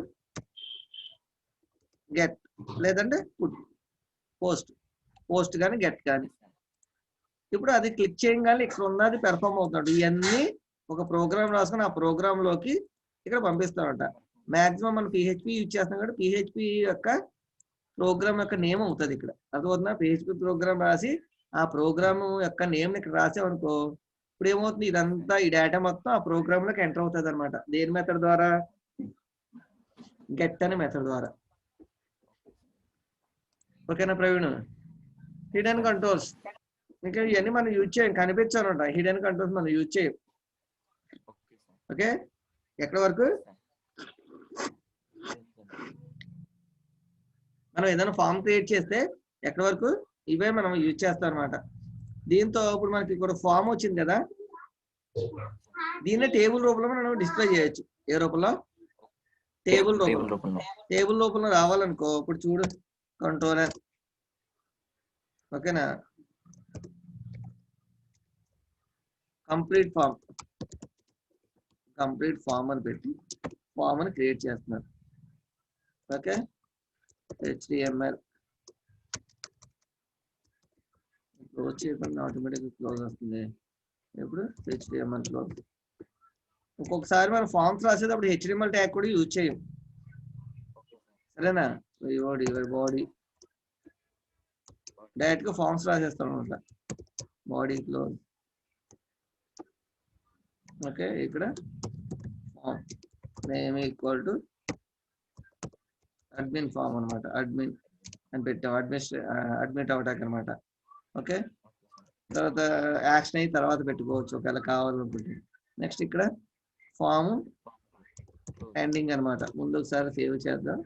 get, లేదంటే పోస్ట్ కానీ గెట్ కానీ. ఇప్పుడు అది క్లిక్ చేయగానే ఇక్కడ ఉన్నది పెర్ఫామ్ అవుతాడు. ఇవన్నీ ఒక ప్రోగ్రామ్ రాసుకొని ఆ ప్రోగ్రామ్ లోకి ఇక్కడ పంపిస్తామంట. మాక్సిమం మనం PHP యూజ్ చేస్తాం కాబట్టి PHP యొక్క ప్రోగ్రామ్ యొక్క నేమ్ అవుతుంది ఇక్కడ. అర్థమవుతుందా? PHP ప్రోగ్రామ్ రాసి ఆ ప్రోగ్రామ్ యొక్క నేమ్ ఇక్కడ రాసామనుకో, ఇప్పుడు ఏమవుతుంది? ఇదంతా ఈ డేటా మొత్తం ఆ ప్రోగ్రామ్ లోకి ఎంటర్ అవుతుంది అనమాట. దేని మెథడ్ ద్వారా? గెట్ అనే మెథడ్ ద్వారా. ఓకేనా ప్రవీణ్? హిడెన్ కంట్రోల్స్ ఇంకా ఇవన్నీ మనం యూజ్ చేయం, కనిపించాలన్నమాట. హిడెన్ కంట్రోల్స్ మనం యూజ్ చేయం. ఓకే, ఎక్కడ వరకు? మనం ఏదైనా ఫామ్ క్రియేట్ చేస్తే ఎక్కడ వరకు ఇవే మనం యూజ్ చేస్తాం అనమాట. దీంతో ఇప్పుడు మనకి ఇక్కడ ఫామ్ వచ్చింది కదా, దీన్నే టేబుల్ రూపంలో మనం డిస్ప్లే చేయొచ్చు. ఏ రూపంలో? టేబుల్ రూపంలో. టేబుల్ రూపంలో రావాలనుకో, ఇప్పుడు చూడు, కంట్రోలర్. ఓకేనా? కంప్లీట్ ఫామ్ అని పెట్టి ఫామ్ అని క్రియేట్ చేస్తున్నారు. ఓకే, HTML క్లోజ్ చేయకుండా ఆటోమేటిక్గా క్లోజ్ వస్తుంది. ఇప్పుడు HTML క్లోజ్. ఒక్కొక్కసారి మనం ఫామ్స్ రాసేటప్పుడు HTML ట్యాగ్ కూడా యూజ్ చేయం. సరేనా? బాడీ డైరెక్ట్ గా ఫామ్స్ రాసేస్తాం అనమాట. Body close. ఓకే, ఇక్కడ form name equal to admin form అనమాట. అడ్మిన్ అని పెట్టాం, అడ్మిట్ అవటానికి అనమాట. ఓకే, తర్వాత యాక్షన్ అయ్యి తర్వాత పెట్టుకోవచ్చు ఒకవేళ కావాలనుకుంటే. నెక్స్ట్ ఇక్కడ ఫామ్ ఎండింగ్ అనమాట. ముందు ఒకసారి సేవ్ చేద్దాం.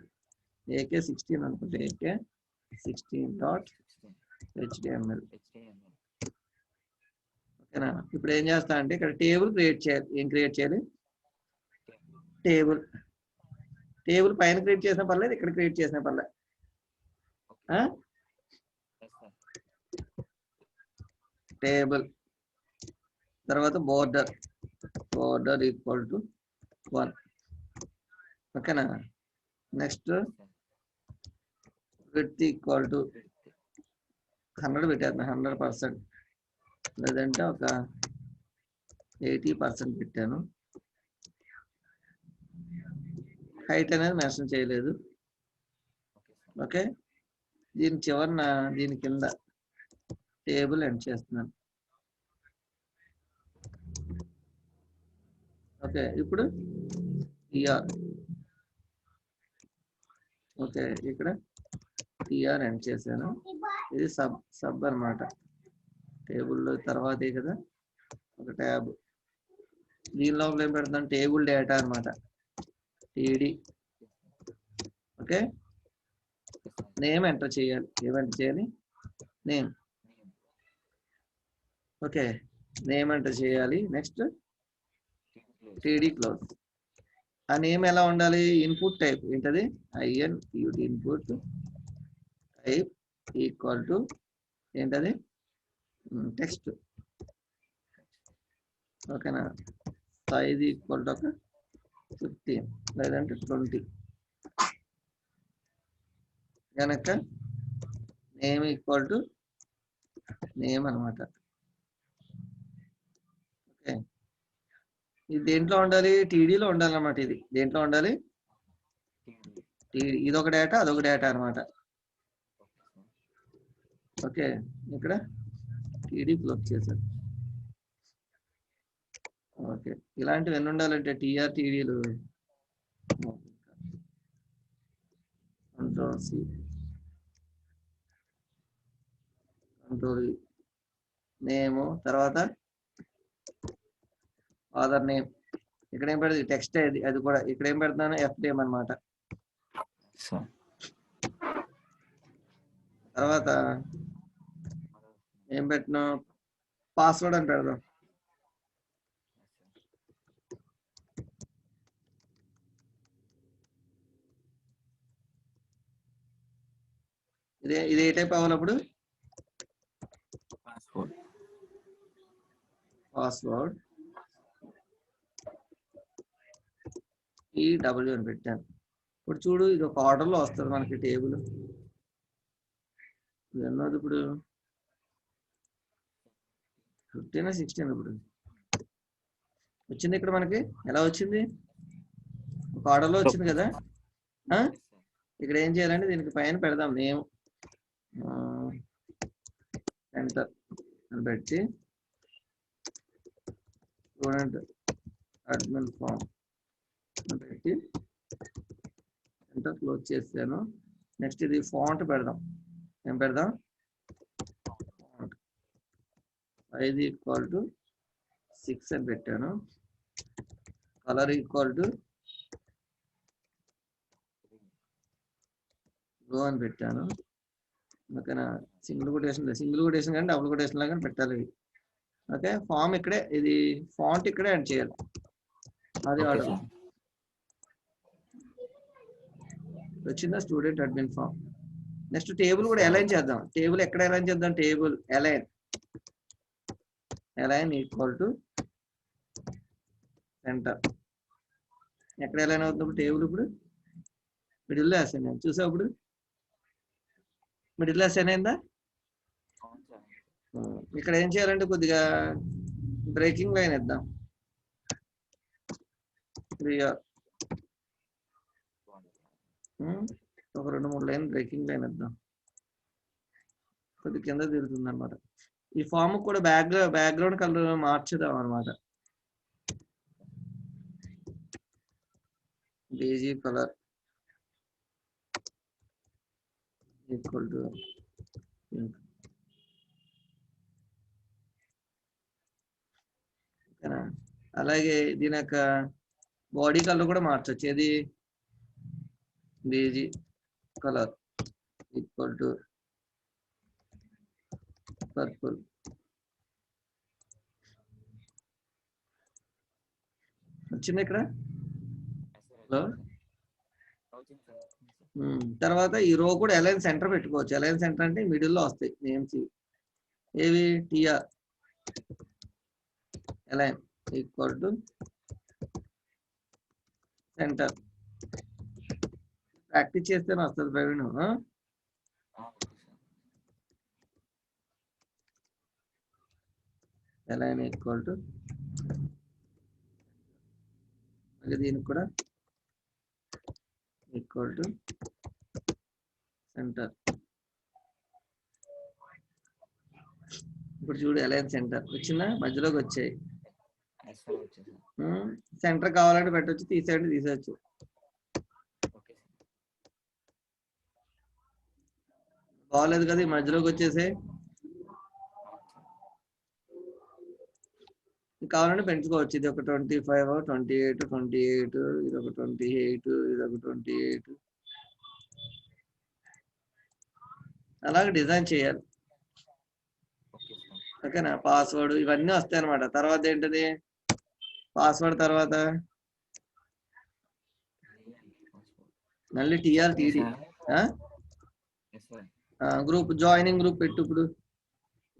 AK16 అనుకుంటే AK16.html. ఓకేనా? ఇప్పుడు ఏం చేస్తా అంటే ఇక్కడ టేబుల్ క్రియేట్ చేయాలి. ఏం క్రియేట్ చేయాలి? టేబుల్ పైన క్రియేట్ చేసిన పర్లేదు, ఇక్కడ క్రియేట్ చేసిన పర్లేదు. టేబుల్ తర్వాత బోర్డర్ ఈక్వల్ టు 1. ఓకేనా? నెక్స్ట్ విడ్త్ ఈక్వల్ టు 100 పెట్టాను, 100%, లేదంటే ఒక 80% పెట్టాను. హైట్ అనేది మెన్షన్ చేయలేదు. ఓకే, దీని చివరన దీని కింద టేబుల్ ఎండ్ చేస్తున్నాను. ఓకే, ఇప్పుడు టిఆర్. ఓకే, ఇక్కడ టిఆర్ ఎండ్ చేశాను. ఇది సబ్ అన్నమాట. టేబుల్లో తర్వాతే కదా ఒక ట్యాబ్. దీని లోపల ఏం పెడతాను? టేబుల్ డేటా అన్నమాట, టీడీ. ఓకే, నేమ్ ఎంటర్ చేయాలి. ఏం ఎంటర్ చేయాలి? నేమ్. ఓకే, నేమ్ ఎంటర్ చేయాలి. Next TD close. ఆ నేమ్ ఎలా ఉండాలి? ఇన్పుట్ టైప్ ఏంటది? INPUT input type equal to ఏంటది? టెక్స్ట్. ఓకేనా? సైజ్ ఈక్వల్ టు ఒక 15 లేదంటే 20. కనుక నేమ్ ఈక్వల్ టు నేమ్ అనమాట. ఓకే, ఇది దేంట్లో ఉండాలి? టీడీలో ఉండాలి అన్నమాట. ఇది దేంట్లో ఉండాలి? ఇది ఒక డేటా, అదొక డేటా అనమాట. ఓకే, ఇక్కడ టీడీ క్లోజ్ చేశాను. ఓకే, ఇలాంటివి ఎన్ని ఉండాలంటే టీఆర్ టీడీలు Control-C, Control-V, నేమ్, తర్వాత ఫాదర్ నేమ్. ఇక్కడ ఏం పెడతాది? టెక్స్ట్. అది కూడా ఇక్కడ ఏం పెడతాను? FName అన్నమాట. తర్వాత ఏం పెట్టినా? పాస్వర్డ్ అని పెడదాం. ఇది ఏ టైప్ అవ్వాలి అప్పుడు? పాస్వర్డ్ EW అని పెట్టాను. ఇప్పుడు చూడు, ఇది ఒక ఆర్డర్లో వస్తుంది మనకి టేబుల్. ఇది అన్నది ఇప్పుడు 15 16 ఇప్పుడు వచ్చింది. ఇక్కడ మనకి ఎలా వచ్చింది? ఒక ఆర్డర్లో వచ్చింది కదా. ఇక్కడ ఏం చేయాలంటే దీనికి పైన పెడదాం నేమ్, ఎంటర్ అని పెట్టి స్టూడెంట్ అడ్మిన్ ఫామ్ అని పెట్టి ఎంటర్ క్లోజ్ చేసాను. నెక్స్ట్ ఇది ఫాంట్ పెడదాం. ఏం పెడదాం? ఫాంట్ సైజ్ ఈక్వల్ టు 6 అని పెట్టాను. కలర్ ఈక్వల్ టు బ్లూ అని పెట్టాను. ఓకేనా? సింగిల్ కొటేషన్ కానీ డబుల్ కొటేషన్ లాగా పెట్టాలి. ఓకే, ఫామ్ ఇక్కడే, ఇది ఫాంట్ ఇక్కడే యాడ్ చేయాలి. అది ఆర్డర్ వచ్చిందా? Student admin form. Next table కూడా అలైన్ చేద్దాం. టేబుల్ ఎక్కడ అలైన్ చేద్దాం? Table align equal to centre. ఎక్కడ అలైన్ అవుతుంది టేబుల్? ఇప్పుడు మిడిల్లో అసైన్ అయింది. చూసావు? ఇప్పుడు మిడిల్లో అసైన్ అయిందా? ఇక్కడ ఏం చేయాలంటే కొద్దిగా బ్రేకింగ్ లైన్ ఇద్దాం. ఒక 2-3 లైన్ బ్రేకింగ్ లైన్ ఇద్దాం. కొద్ది కింద తిరుగుతుంది అనమాట. ఈ ఫామ్ కూడా బ్యాక్గ్రౌండ్ కలర్ మార్చుదాం అనమాట. BG colour equal to pink. అలాగే దీని యొక్క బాడీ కలర్ కూడా మార్చొచ్చు. ఏది? BG colour equal to purple. వచ్చింది ఇక్కడ? హలో, తర్వాత ఈ రో కూడా అలైన్ సెంటర్ పెట్టుకోవచ్చు. అలైన్ సెంటర్ అంటే మిడిల్లో వస్తాయి నేమ్స్ ఏవి TR align equal to centre. Practice చేస్తేనే వస్తుంది ప్రవీణ్. అలైన్ ఈక్వల్ టు దీనికి కూడా ఈక్వల్ టు సెంటర్. ఇప్పుడు చూడు అలైన్ సెంటర్ వచ్చిందా, మధ్యలోకి వచ్చాయి. సెంటర్ కావాలంటే పెట్టవచ్చు, తీసేయండి తీసేయచ్చు. బాగలేదు కదా, ఈ మధ్యలోకి వచ్చేసే. కావాలంటే పెంచుకోవచ్చు. ఇది ఒక 25, 28, 28, ఇది ఒక 28, ఇది ఒక 28. అలాగే డిజైన్ చేయాలి. ఓకేనా. పాస్వర్డ్ ఇవన్నీ వస్తాయి అన్నమాట. తర్వాత ఏంటిది పాస్వర్డ్, తర్వాత మళ్ళీ TR TD group joining group పెట్టు. ఇప్పుడు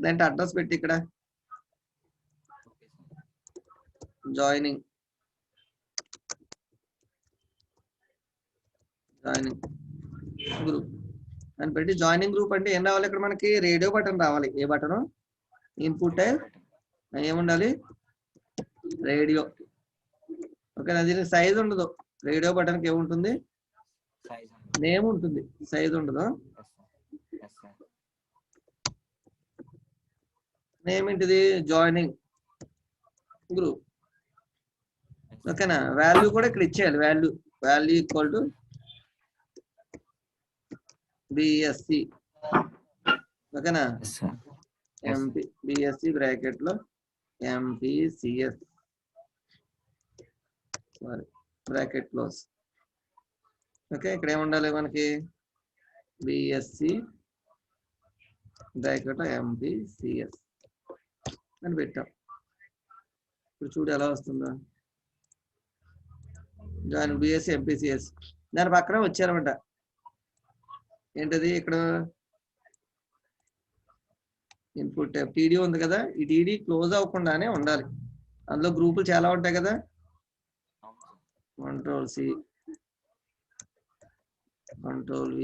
దాంట్లో అడ్రస్ పెట్టి ఇక్కడ జాయినింగ్ గ్రూప్ అని పెట్టి జాయినింగ్ గ్రూప్ అంటే ఏం రావాలి ఇక్కడ మనకి? రేడియో బటన్ రావాలి. ఏ బటన్? ఇన్పుట్ ఏముండాలి? రేడియో. ఓకేనా. దీనికి సైజ్ ఉండదు. రేడియో బటన్కి ఏముంటుంది? నేమ్ ఉంటుంది, సైజ్ ఉండదు. నేమ్ ఏంటిది? Joining group. ఓకేనా. వాల్యూ కూడా ఇక్కడ ఇచ్చేయాలి. Value equal to BSc. ఓకేనా. ఎంపీ బిఎస్సి బ్రాకెట్ లో MPCS, sorry bracket close. Okay. ఇక్కడ ఏముండాలి మనకి? బిఎస్సి బ్రాకెట్ లో ఎంపీసిఎస్ అని పెట్టాం. ఇప్పుడు చూడు ఎలా వస్తుందో. Join BSc MPCS. దాని పక్కన వచ్చారన్నమాట. ఏంటది? ఇక్కడ ఇన్పుట్ టీడీ ఉంది కదా, ఈ టీడీ క్లోజ్ అవ్వకుండానే ఉండాలి. అందులో గ్రూపులు చాలా ఉంటాయి కదా. కంట్రోల్-C, కంట్రోల్-V,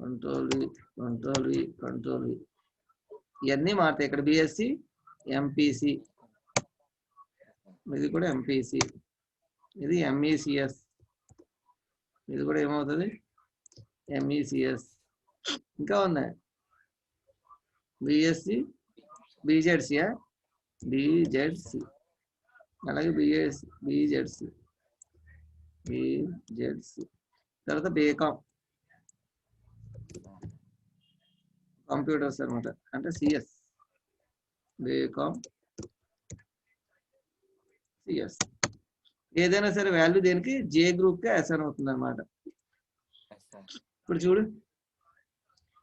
కంట్రోల్-V, కంట్రోల్-V, కంట్రోల్-V. ఇవన్నీ మారుతాయి. ఇక్కడ బిఎస్సి ఎంపీసి, ఇది కూడా ఎంపీసి, ఇది ఎంఈసిఎస్, ఇది కూడా ఏమవుతుంది? ఎంఈసిఎస్. ఇంకా ఉన్నాయి. బిఎస్సి బీజెడ్సియా, బీజెడ్సి, అలాగే బీజెడ్సి, తర్వాత బీకామ్ కంప్యూటర్స్ అనమాట, అంటే సిఎస్, బీకామ్ సిఎస్. ఏదైనా సరే వాల్యూ దేనికి? జే గ్రూప్ కి అసైన్ అవుతుంది అనమాట. ఇప్పుడు చూడు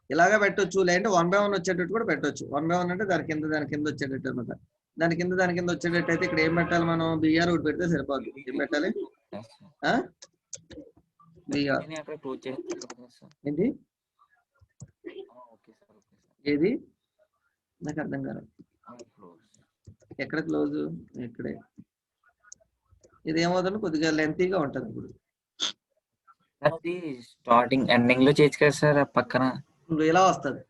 ఇలాగా పెట్టొచ్చు, లేదంటే 1 by 1 వచ్చేటట్టు కూడా పెట్టొచ్చు. 1 by 1 అంటే దాని కింద వచ్చేటట్టు అనమాట. దాని కింద వచ్చేటట్టు అయితే ఇక్కడ ఏం పెట్టాలి మనం? బిఆర్ ఒకటి పెడితే సరిపోద్ది. ఏం పెట్టాలి? బిఆర్ ఏంటి? ఏది నాకు అర్థం కాదు. ఎక్కడ క్లోజ్? ఇక్కడే. ఇది ఏమవుతుంది? కొద్దిగా లెంతీగా ఉంటుంది. ఇప్పుడు స్టార్టింగ్ ఎండింగ్ లో చేయొచ్చు కదా సార్ పక్కన. ఇలా వస్తుంది.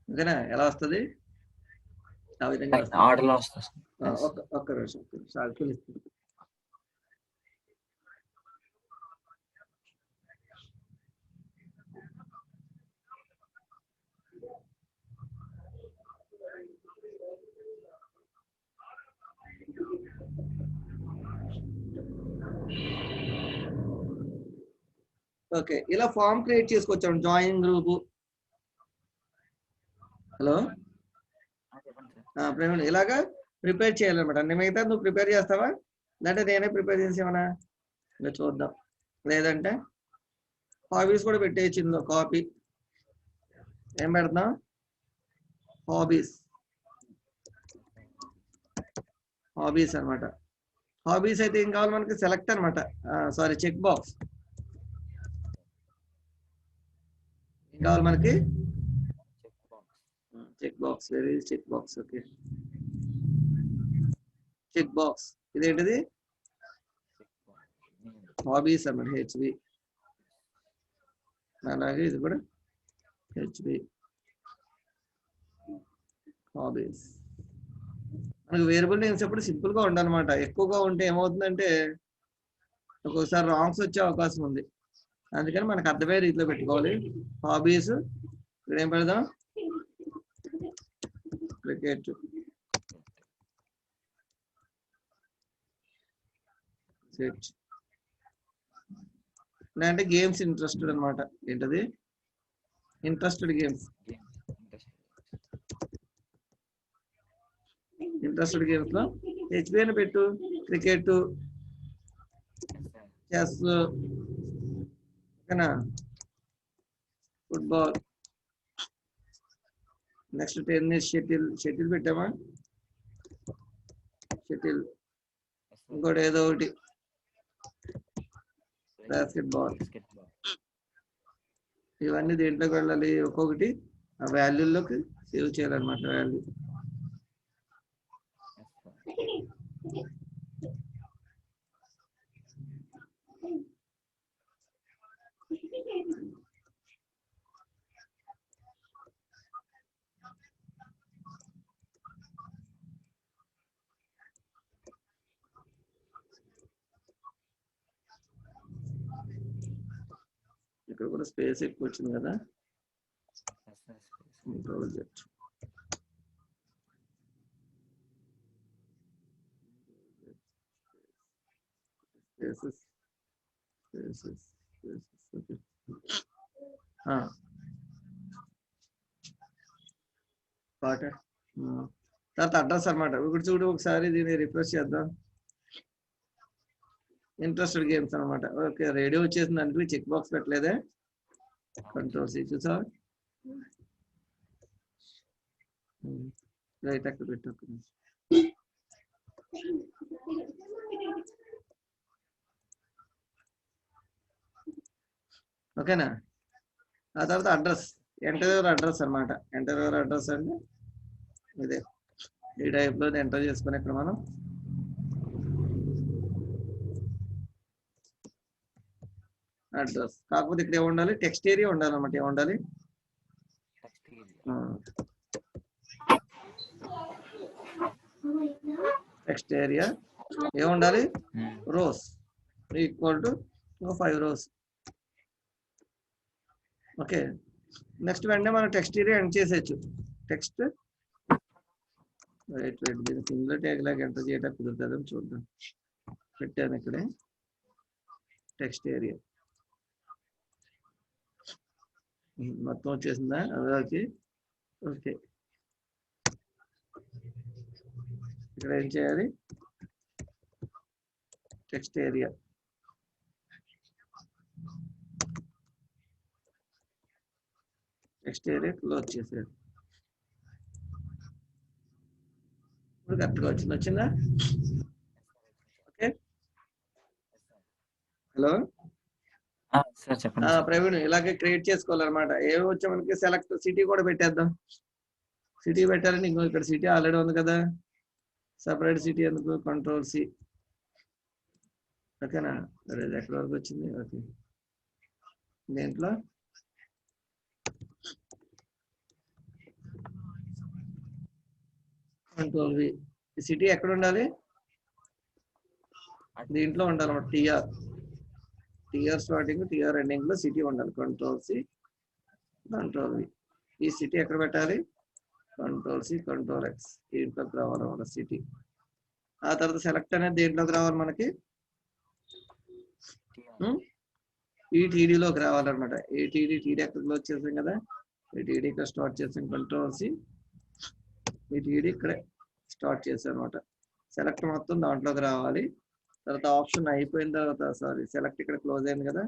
ఓకేనా. ఎలా వస్తుంది? ఆ విధంగా ఆర్డర్ లో వస్తుంది. ఒక్క నిమిషం తెలుస్తుంది. ఓకే. ఇలా ఫామ్ క్రియేట్ చేసుకొచ్చాం. Join group. హలో ప్రవీణ్, ఇలాగా ప్రిపేర్ చేయాలన్నమాట. అన్ని మిగతా నువ్వు ప్రిపేర్ చేస్తావా, లేదంటే నేనే ప్రిపేర్ చేసేవనా? ఇంకా చూద్దాం. లేదంటే హాబీస్ కూడా పెట్టేయచ్చు ఇందులో. కాపీ ఏం పెడతాం? హాబీస్ అనమాట. హాబీస్ అయితే ఏం కావాలి మనకి సెలెక్ట్ అనమాట. Sorry, check box. ఏం కావాలి మనకి check box. Very check box. Okay, check box. ఇదేంటిది? హాబీస్ అన్నమాట, హెచ్బి. అలాగే ఇది కూడా హెచ్బి, హాబీస్. మనకు వేరియబుల్ నేమ్స్ ఎప్పుడు సింపుల్ గా ఉండాలన్నమాట. ఎక్కువగా ఉంటే ఏమవుతుందంటే ఒక్కొక్కసారి రాంగ్స్ వచ్చే అవకాశం ఉంది. అందుకని మనకు అర్థమయ్యే రీతిలో పెట్టుకోవాలి. హాబీస్, ఇక్కడ ఏం పెడదాం? క్రికెట్. సెట్. అంటే గేమ్స్ ఇంట్రెస్టెడ్ అనమాట. ఏంటది? Interested games. ఇంట్రెస్టెడ్ గేమ్స్ లో హెచ్బి అని పెట్టు. క్రికెట్, చెస్, ఓకేనా, ఫుట్బాల్, నెక్స్ట్ టెన్నిస్, షటిల్ పెట్టామా? షటిల్. ఇంకోటి ఏదో ఒకటి, బాస్కెట్బాల్. ఇవన్నీ దేంట్లోకి వెళ్ళాలి? ఒక్కొక్కటి ఆ వాల్యూలోకి సేవ్ చేయాలన్నమాట. వాల్యూ. ఇక్కడ కూడా స్పేస్ ఎక్కువ వచ్చింది కదా. Project spaces, spaces, spaces. Okay, పాట. తర్వాత అడ్రస్ అనమాట. ఇప్పుడు చూడు ఒకసారి దీన్ని రిఫ్రెష్ చేద్దాం. ఇంట్రెస్టెడ్ గేమ్స్ అనమాట. ఓకే, రేడియో వచ్చేసింది. అంటే చెక్ బాక్స్ పెట్టలేదే. కంట్రోల్ సి చూసా. రైట్, అక్కడ పెట్టు. ఓకేనా? ఆ తర్వాత అడ్రస్, ఎంటర్ యువర్ అడ్రస్ అనమాట. ఎంటర్ యువర్ అడ్రస్ అంటే ఇదే. ఈ టైప్ లో ఎంటర్ చేసుకుని ఇక్కడ మనం అడ్రస్. కాకపోతే ఇక్కడ ఏముండాలి? టెక్స్ట్ ఏరియా ఉండాలన్నమాట. ఏముండాలి? టెక్స్ట్ ఏరియా ఏముండాలి? Rows equal to 5 rows. Okay, next వెంటనే మనం టెక్స్ట్ ఏరియా ఎంటర్ చేసేయచ్చు. టెక్స్ట్ దీన్ని సింగిల్ ట్యాగ్ లాగా ఎంటర్ చేయడం కుదురుతుందని చూద్దాం. పెట్టాను ఇక్కడే టెక్స్ట్ ఏరియా. మొత్తం వచ్చేసిందా? అదే. ఓకే, ఇక్కడ ఏం చేయాలి? Text area. Text area close చేసేది. ఇప్పుడు కరెక్ట్గా వచ్చిందా? ఓకే, హలో చెప్పండి. ప్రవీణ్, ఇలాగే క్రియేట్ చేసుకోవాలన్నమాట. ఏమి వచ్చా మనకి? సెలెక్ట్ సిటీ కూడా పెట్టేద్దాం. సిటీ పెట్టాలని ఇంకో ఇక్కడ సిటీ ఆల్రెడీ ఉంది కదా. సపరేట్ సిటీ ఎందుకు? Control C. ఓకేనా? అదే ఎక్కడి వరకు వచ్చింది? ఓకే, దేంట్లో కంట్రోల్ వి. సిటీ ఎక్కడ ఉండాలి? దీంట్లో ఉండాలన్నమాట. టిఆర్ స్టార్టింగ్, టిఆర్ ఎండింగ్ లో సిటీ ఉండాలి. Control C, control V. ఈ సిటీ ఎక్కడ పెట్టాలి? Control C, control X. దీంట్లోకి రావాలన్నమాట సిటీ. ఆ తర్వాత సెలెక్ట్ అనేది దేంట్లోకి రావాలి మనకి? ఈ టీడీలోకి రావాలన్నమాట. ఈ టీడీ ఎక్కడ క్లోజ్ చేసాం కదా. ఈ టీడీ ఇక్కడ స్టార్ట్ చేసాం. కంట్రోల్ సి, ఈ టీడీ ఇక్కడే స్టార్ట్ చేసాం అనమాట. సెలెక్ట్ మొత్తం దాంట్లోకి రావాలి. తర్వాత ఆప్షన్ అయిపోయిన తర్వాత, సారీ, సెలెక్ట్ ఇక్కడ క్లోజ్ అయింది కదా.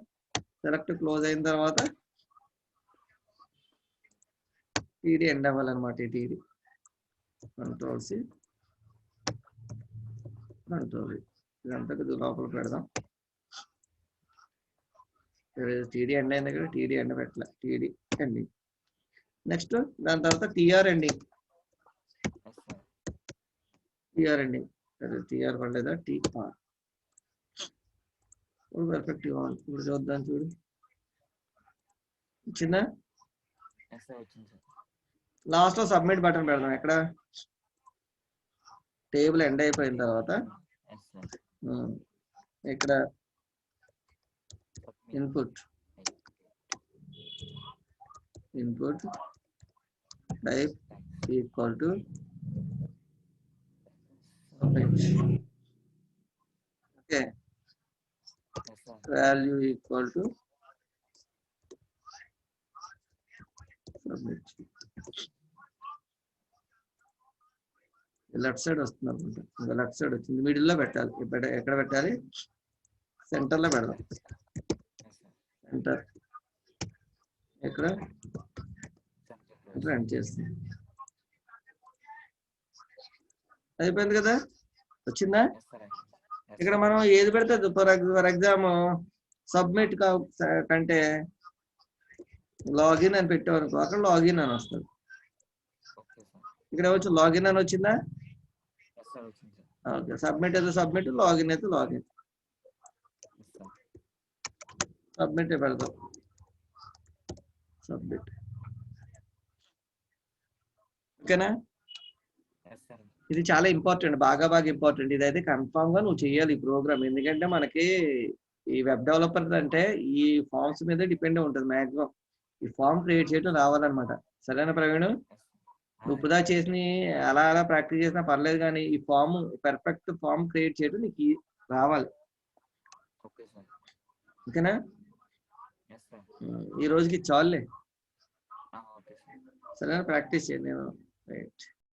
సెలెక్ట్ క్లోజ్ అయిన తర్వాత టీడీ ఎండ్ అవ్వాలన్నమాట. ఈ టీడీ కంట్రోల్ సి, కంట్రోల్ ఇదంతా కొద్దిగా లోపల పెడదాం. టీడీ ఎండ్ అయింది కదా, టీడీ ఎండ్ పెట్టలే, టీడీ ఎండింగ్. నెక్స్ట్ దాని తర్వాత TR ending, TR ending. TR పడలేదా, టీఆర్. ఇప్పుడు పర్ఫెక్ట్ గా ఉంది. ఇప్పుడు చూద్దాం, చూడు వచ్చిందా. లాస్ట్ లో సబ్మిట్ బటన్ పెడదాం. ఎక్కడ టేబుల్ ఎండ్ అయిపోయిన తర్వాత ఇక్కడ input type equal to okay, value equal to submit. Left side వస్తుంది అనుకుంటా, ఇంకా లెఫ్ట్ సైడ్ వచ్చింది. మిడిల్ లో పెట్టాలి. ఎక్కడ పెట్టాలి, సెంటర్ లో పెడదాం. సెంటర్ ఇక్కడ రన్ చేస్తుంది. అయిపోయింది కదా, వచ్చిందా. ఇక్కడ మనం ఏది పెడితే ఫర్ ఎగ్జాంపుల్ సబ్మిట్ కంటే లాగిన్ అని పెట్టామనుకో, అక్కడ లాగిన్ అని వస్తుంది. ఇక్కడ వచ్చి లాగిన్ అని వచ్చిందా. ఓకే, సబ్మిట్ అయితే సబ్మిట్, లాగిన్ అయితే లాగిన్. సబ్మిట్ పెడతాం, సబ్మిట్. ఓకేనా. ఇది చాలా ఇంపార్టెంట్, బాగా ఇంపార్టెంట్. ఇదైతే కన్ఫామ్ గా నువ్వు చేయాలి ఈ ప్రోగ్రామ్. ఎందుకంటే మనకి ఈ వెబ్ డెవలపర్ అంటే ఈ ఫార్మ్స్ మీద డిపెండ్ ఉంటుంది మాక్సిమం. ఈ ఫామ్ క్రియేట్ చేయడం రావాలన్నమాట. సరేనా ప్రవీణ్, నువ్వు ఇప్పుడు చేసి అలా ప్రాక్టీస్ చేసినా పర్లేదు, కానీ ఈ ఫామ్ పర్ఫెక్ట్ ఫామ్ క్రియేట్ చేయడం నీకు రావాలి. ఓకేనా. ఈ రోజుకి చాలులే. సరేనా, ప్రాక్టీస్ చేయండి. రైట్.